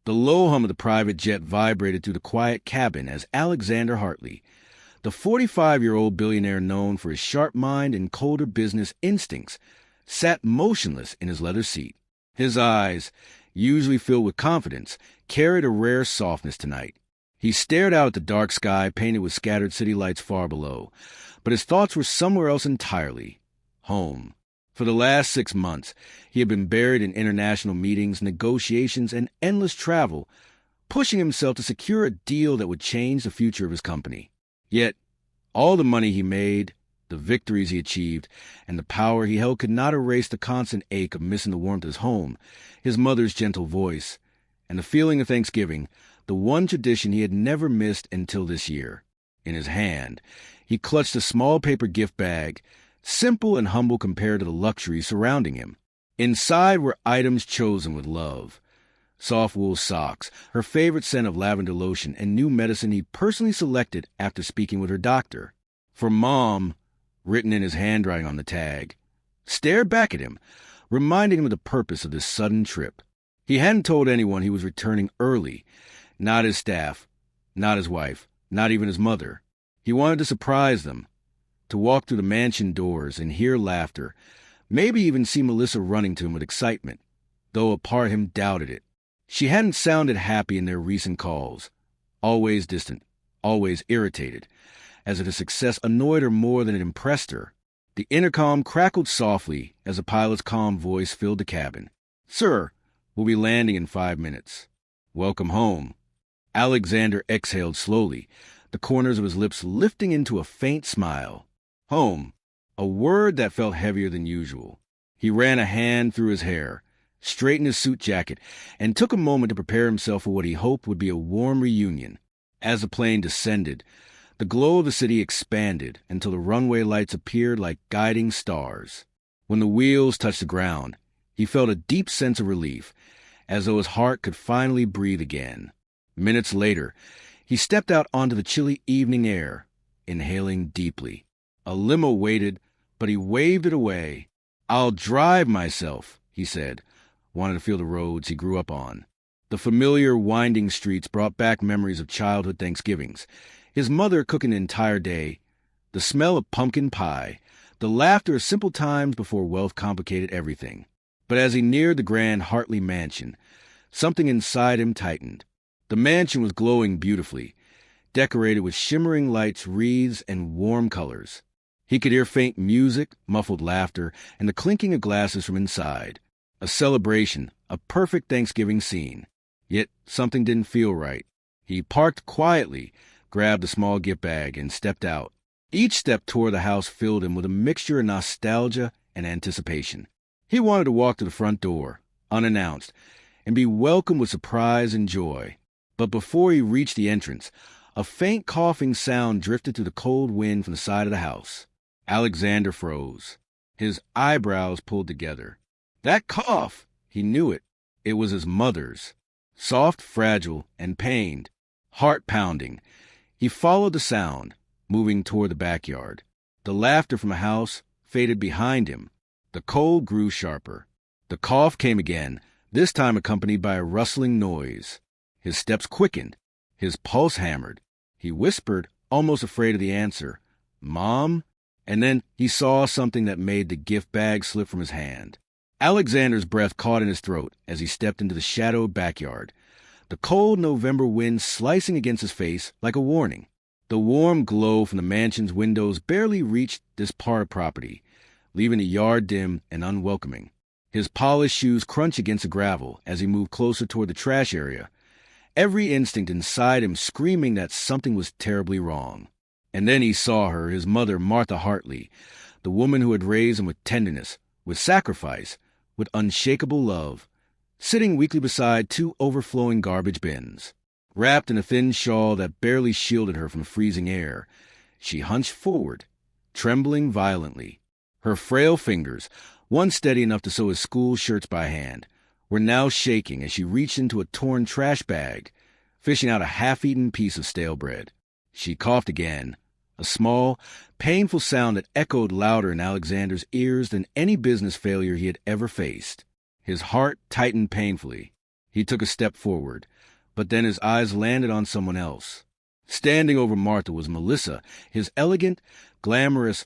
The low hum of the private jet vibrated through the quiet cabin as Alexander Hartley, the 45-year-old billionaire known for his sharp mind and colder business instincts, sat motionless in his leather seat. His eyes, usually filled with confidence, carried a rare softness tonight. He stared out at the dark sky painted with scattered city lights far below, but his thoughts were somewhere else entirely. Home. For the last 6 months, he had been buried in international meetings, negotiations, and endless travel, pushing himself to secure a deal that would change the future of his company. Yet, all the money he made, the victories he achieved, and the power he held could not erase the constant ache of missing the warmth of his home, his mother's gentle voice, and the feeling of Thanksgiving, the one tradition he had never missed until this year. In his hand, he clutched a small paper gift bag, simple and humble compared to the luxuries surrounding him. Inside were items chosen with love. Soft wool socks, her favorite scent of lavender lotion, and new medicine he personally selected after speaking with her doctor. For Mom, written in his handwriting on the tag, stared back at him, reminding him of the purpose of this sudden trip. He hadn't told anyone he was returning early, not his staff, not his wife, not even his mother. He wanted to surprise them, to walk through the mansion doors and hear laughter, maybe even see Melissa running to him with excitement, though a part of him doubted it. She hadn't sounded happy in their recent calls, always distant, always irritated, as if the success annoyed her more than it impressed her. The intercom crackled softly as the pilot's calm voice filled the cabin. "Sir, we'll be landing in 5 minutes. Welcome home." Alexander exhaled slowly, the corners of his lips lifting into a faint smile. Home, a word that felt heavier than usual. He ran a hand through his hair, straightened his suit jacket, and took a moment to prepare himself for what he hoped would be a warm reunion. As the plane descended, the glow of the city expanded until the runway lights appeared like guiding stars. When the wheels touched the ground, he felt a deep sense of relief, as though his heart could finally breathe again. Minutes later, he stepped out onto the chilly evening air, inhaling deeply. A limo waited, but he waved it away. "I'll drive myself," he said, wanting to feel the roads he grew up on. The familiar winding streets brought back memories of childhood Thanksgivings, his mother cooking the entire day, the smell of pumpkin pie, the laughter of simple times before wealth complicated everything. But as he neared the grand Hartley mansion, something inside him tightened. The mansion was glowing beautifully, decorated with shimmering lights, wreaths, and warm colors. He could hear faint music, muffled laughter, and the clinking of glasses from inside. A celebration, a perfect Thanksgiving scene. Yet something didn't feel right. He parked quietly, grabbed a small gift bag, and stepped out. Each step toward the house filled him with a mixture of nostalgia and anticipation. He wanted to walk to the front door, unannounced, and be welcomed with surprise and joy. But before he reached the entrance, a faint coughing sound drifted through the cold wind from the side of the house. Alexander froze, his eyebrows pulled together. That cough! He knew it. It was his mother's. Soft, fragile, and pained, heart-pounding. He followed the sound, moving toward the backyard. The laughter from a house faded behind him. The cold grew sharper. The cough came again, this time accompanied by a rustling noise. His steps quickened. His pulse hammered. He whispered, almost afraid of the answer, "Mom?" And then he saw something that made the gift bag slip from his hand. Alexander's breath caught in his throat as he stepped into the shadowed backyard, the cold November wind slicing against his face like a warning. The warm glow from the mansion's windows barely reached this part of property, leaving the yard dim and unwelcoming. His polished shoes crunched against the gravel as he moved closer toward the trash area, every instinct inside him screaming that something was terribly wrong. And then he saw her, his mother, Martha Hartley, the woman who had raised him with tenderness, with sacrifice, with unshakable love, sitting weakly beside 2 overflowing garbage bins. Wrapped in a thin shawl that barely shielded her from freezing air, she hunched forward, trembling violently. Her frail fingers, once steady enough to sew his school shirts by hand, were now shaking as she reached into a torn trash bag, fishing out a half-eaten piece of stale bread. She coughed again, a small, painful sound that echoed louder in Alexander's ears than any business failure he had ever faced. His heart tightened painfully. He took a step forward, but then his eyes landed on someone else. Standing over Martha was Melissa, his elegant, glamorous,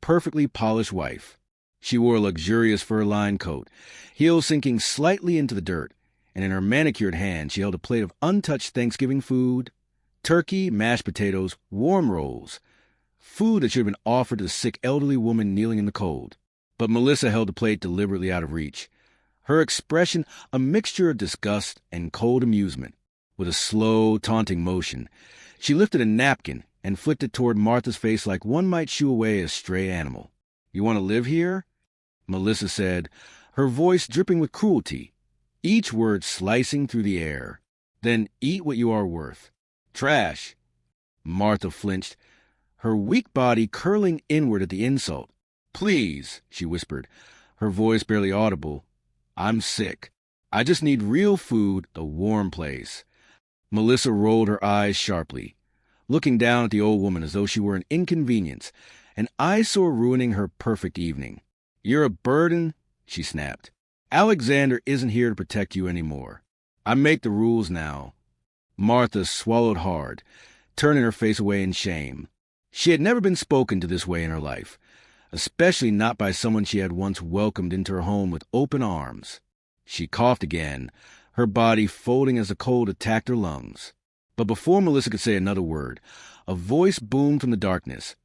perfectly polished wife. She wore a luxurious fur-lined coat, heels sinking slightly into the dirt, and in her manicured hand she held a plate of untouched Thanksgiving food: turkey, mashed potatoes, warm rolls, food that should have been offered to the sick elderly woman kneeling in the cold. But Melissa held the plate deliberately out of reach, her expression a mixture of disgust and cold amusement. With a slow, taunting motion, she lifted a napkin and flicked it toward Martha's face like one might shoo away a stray animal. "You want to live here?" Melissa said, her voice dripping with cruelty, each word slicing through the air. "Then eat what you are worth. Trash." Martha flinched, her weak body curling inward at the insult. "Please," she whispered, her voice barely audible. "I'm sick. I just need real food, a warm place." Melissa rolled her eyes sharply, looking down at the old woman as though she were an inconvenience, an eyesore ruining her perfect evening. "You're a burden," she snapped. "Alexander isn't here to protect you anymore. I make the rules now." Martha swallowed hard, turning her face away in shame. She had never been spoken to this way in her life, especially not by someone she had once welcomed into her home with open arms. She coughed again, her body folding as the cold attacked her lungs. But before Melissa could say another word, a voice boomed from the darkness,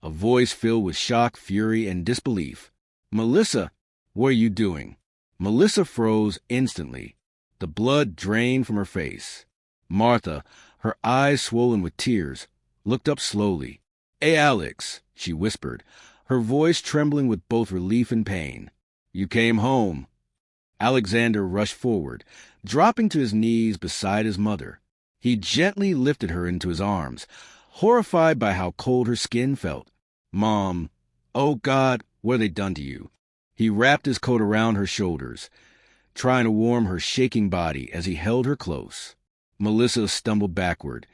a voice filled with shock, fury, and disbelief. "Melissa, what are you doing?" Melissa froze instantly. The blood drained from her face. Martha, her eyes swollen with tears, looked up slowly. "Hey, Alex," she whispered, her voice trembling with both relief and pain. "You came home." Alexander rushed forward, dropping to his knees beside his mother. He gently lifted her into his arms, horrified by how cold her skin felt. "Mom, oh God, what have they done to you?" He wrapped his coat around her shoulders, trying to warm her shaking body as he held her close. Melissa stumbled backward,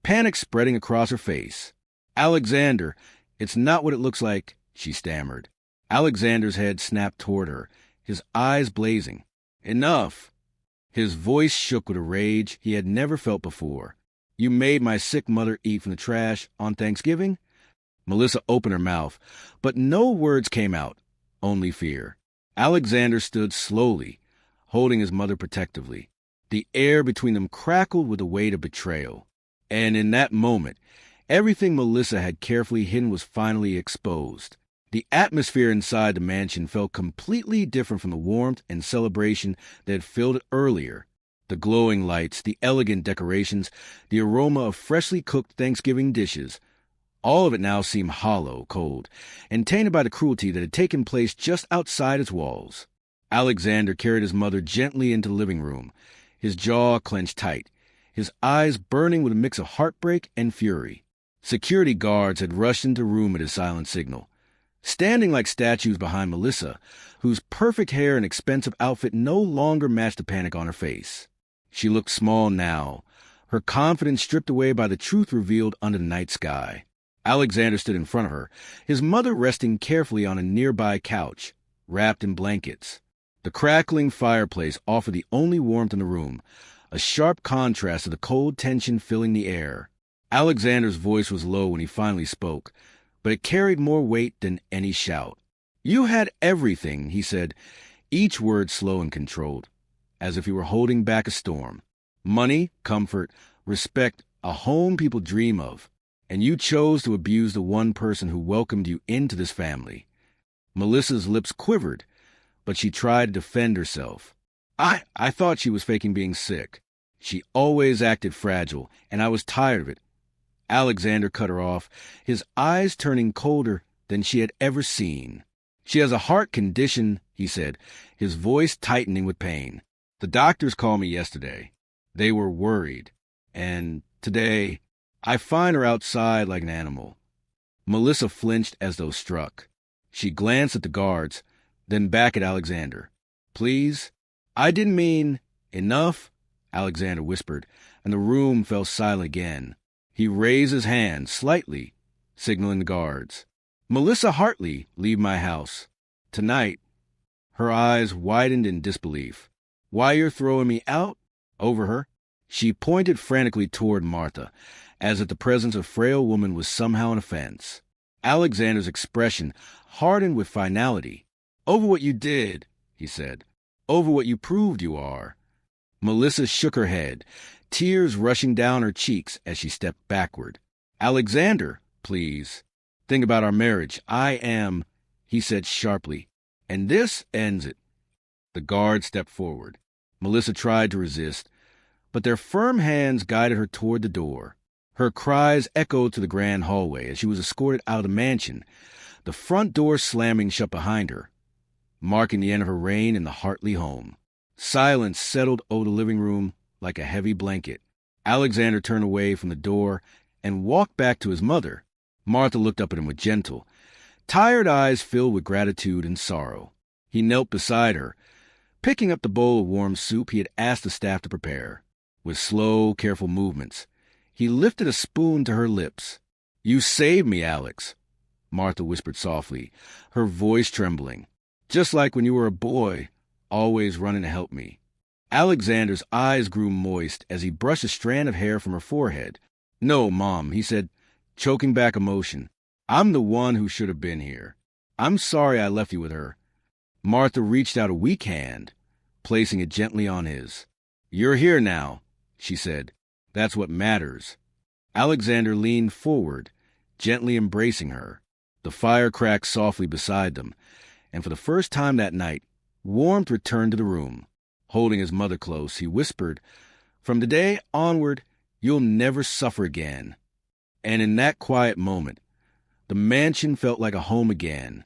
panic spreading across her face. "Alexander, it's not what it looks like," she stammered. Alexander's head snapped toward her, his eyes blazing. "Enough!" His voice shook with a rage he had never felt before. "You made my sick mother eat from the trash on Thanksgiving?" Melissa opened her mouth, but no words came out, only fear. Alexander stood slowly, holding his mother protectively. The air between them crackled with the weight of betrayal. And in that moment, everything Melissa had carefully hidden was finally exposed. The atmosphere inside the mansion felt completely different from the warmth and celebration that had filled it earlier. The glowing lights, the elegant decorations, the aroma of freshly cooked Thanksgiving dishes, all of it now seemed hollow, cold, and tainted by the cruelty that had taken place just outside its walls. Alexander carried his mother gently into the living room, his jaw clenched tight, his eyes burning with a mix of heartbreak and fury. Security guards had rushed into the room at his silent signal, standing like statues behind Melissa, whose perfect hair and expensive outfit no longer matched the panic on her face. She looked small now, her confidence stripped away by the truth revealed under the night sky. Alexander stood in front of her, his mother resting carefully on a nearby couch, wrapped in blankets. The crackling fireplace offered the only warmth in the room, a sharp contrast to the cold tension filling the air. Alexander's voice was low when he finally spoke, but it carried more weight than any shout. "You had everything," he said, each word slow and controlled, as if he were holding back a storm. "Money, comfort, respect, a home people dream of. And you chose to abuse the one person who welcomed you into this family." Melissa's lips quivered, but she tried to defend herself. I thought she was faking being sick. She always acted fragile, and I was tired of it." Alexander cut her off, his eyes turning colder than she had ever seen. "She has a heart condition," he said, his voice tightening with pain. "The doctors called me yesterday. They were worried. And today, I find her outside like an animal." Melissa flinched as though struck. She glanced at the guards, then back at Alexander. "Please? I didn't mean—" "Enough," Alexander whispered, and the room fell silent again. He raised his hand slightly, signaling the guards. "Melissa Hartley, leave my house. Tonight." Her eyes widened in disbelief. Why you're throwing me out? Over her? She pointed frantically toward Martha, as if the presence of a frail woman was somehow an offense. Alexander's expression hardened with finality. Over what you did, he said. Over what you proved you are. Melissa shook her head, tears rushing down her cheeks as she stepped backward. Alexander, please. Think about our marriage. I am, he said sharply, and this ends it. The guard stepped forward. Melissa tried to resist, but their firm hands guided her toward the door. Her cries echoed to the grand hallway as she was escorted out of the mansion, the front door slamming shut behind her, marking the end of her reign in the Hartley home. Silence settled over the living room like a heavy blanket. Alexander turned away from the door and walked back to his mother. Martha looked up at him with gentle, tired eyes filled with gratitude and sorrow. He knelt beside her, picking up the bowl of warm soup he had asked the staff to prepare. With slow, careful movements, he lifted a spoon to her lips. You saved me, Alex, Martha whispered softly, her voice trembling. Just like when you were a boy, always running to help me. Alexander's eyes grew moist as he brushed a strand of hair from her forehead. No, Mom, he said, choking back emotion. I'm the one who should have been here. I'm sorry I left you with her. Martha reached out a weak hand, placing it gently on his. You're here now, she said. That's what matters. Alexander leaned forward, gently embracing her. The fire cracked softly beside them, and for the first time that night, warmth returned to the room. Holding his mother close, he whispered, From today onward, you'll never suffer again. And in that quiet moment, the mansion felt like a home again.